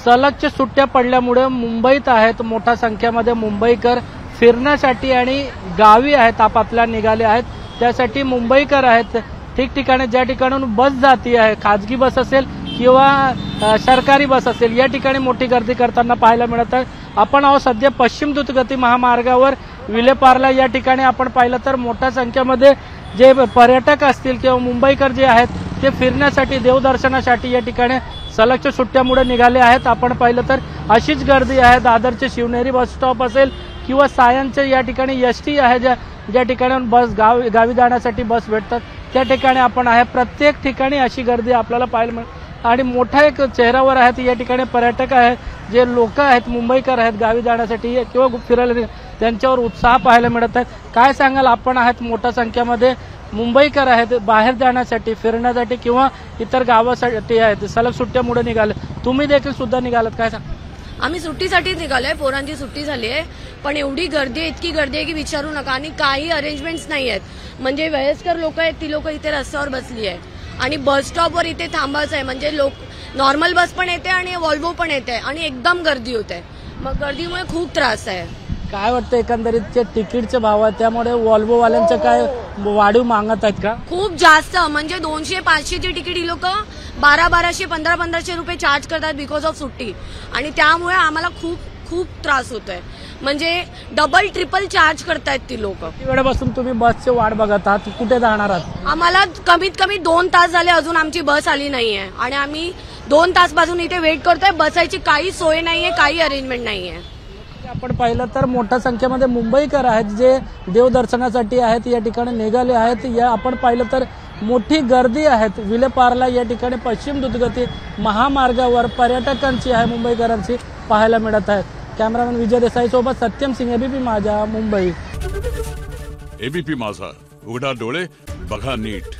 सलगच्या सुट्ट्या पडल्यामुळे मुंबईत आहेत मोठ्या संख्येमध्ये मुंबईकर फिरण्यासाठी आणि गावी आहेत आपापल्या निघाले आहेत। त्यासाठी मुंबईकर आहेत ठिकठिकाणी ज्या ठिकाणून बस जाती आहे खाजगी बस असेल किंवा सरकारी बस असेल या ठिकाणी मोठी गर्दी करताना पाहायला मिळत आहे। आपण आहोत सध्या पश्चिम द्रुतगती महामार्गावर विलेपार्ला या ठिकाणी आपण पाहिलं तर मोठ्या संख्येमध्ये जे पर्यटक असतील किंवा मुंबईकर जे आहेत ते फिरण्यासाठी देवदर्शनासाठी या ठिकाणी सलगच्या सुट्ट्यामुळे निघाले आहेत। आपण पाहिलं तर अशीच गर्दी आहे दादरचे शिवनेरी बस स्टॉप असेल किंवा सायनचे या ठिकाणी एसटी आहे ज्या ठिकाणी बस गावी जाण्यासाठी बस भेटतात त्या ठिकाणी आपण आहे। प्रत्येक ठिकाणी अशी गर्दी आपल्याला पाहायला मिळते आणि मोठा एक चेहऱ्यावर आहेत या ठिकाणी पर्यटक आहेत जे लोक आहेत मुंबईकर आहेत गावी जाण्यासाठी किंवा फिरायला त्यांच्यावर उत्साह पाहायला मिळत आहे। काय सांगाल आपण आहेत मोठ्या संख्येमध्ये मुंबईकर आहेत बाहेर जाण्यासाठी फिरण्यासाठी किंवा इतर गावासाठी आहेत सलग सुट्ट्यामुळे निघाले तुम्ही देखील सुद्धा निघालात काय सांग? आम्ही सुट्टीसाठी निघालोय पोरांची सुट्टी झाली आहे पण एवढी गर्दी इतकी गर्दी आहे की विचारू नका आणि काही अरेंजमेंट्स नाही आहेत। म्हणजे वयस्कर लोक आहेत ती लोक इथे रस्त्यावर बसली आहेत आणि बस स्टॉपवर इथे थांबायचं आहे म्हणजे लोक नॉर्मल बस पण येते आणि वॉल्वो पण येते आणि एकदम गर्दी होते मग गर्दीमुळे खूप त्रास आहे। काय वाटतं एकंदरीत तिकीटचे भाव आहे त्यामुळे वॉल्वोवाल्यांचं काय वाढीव मागत आहेत का? खूप जास्त म्हणजे 200-500 ची तिकीट ही लोक 1200 1500 रुपये चार्ज करतात बिकॉज ऑफ सुट्टी आणि त्यामुळे आम्हाला खूप त्रास होतोय म्हणजे डबल ट्रिपल चार्ज करतायत ती लोक। किती वेळापासून तुम्ही बसची वाट बघत आहात कुठे जाणार आहात? आम्हाला कमीत कमी 2 तास झाले अजून आमची बस आली नाहीये आणि आम्ही 2 तासपासून इथे वेट करतोय बसायची काही सोय नाहीये काही अरेंजमेंट नाहीये। आपण पाहिलं तर मोठ्या संख्येमध्ये मुंबईकर आहेत जे देवदर्शनासाठी आहेत या ठिकाणी निघाले आहेत। या आपण पाहिलं तर मोठी गर्दी आहेत विलेपार्ला या ठिकाणी पश्चिम द्रुतगती महामार्गावर पर्यटकांची आहे मुंबईकरांची पाहायला मिळत आहे। कॅमेरामॅन विजय देसाई सोबत सत्यम सिंह एबीपी माझा मुंबई। एबीपी माझा उघडा डोळे बघा नीट।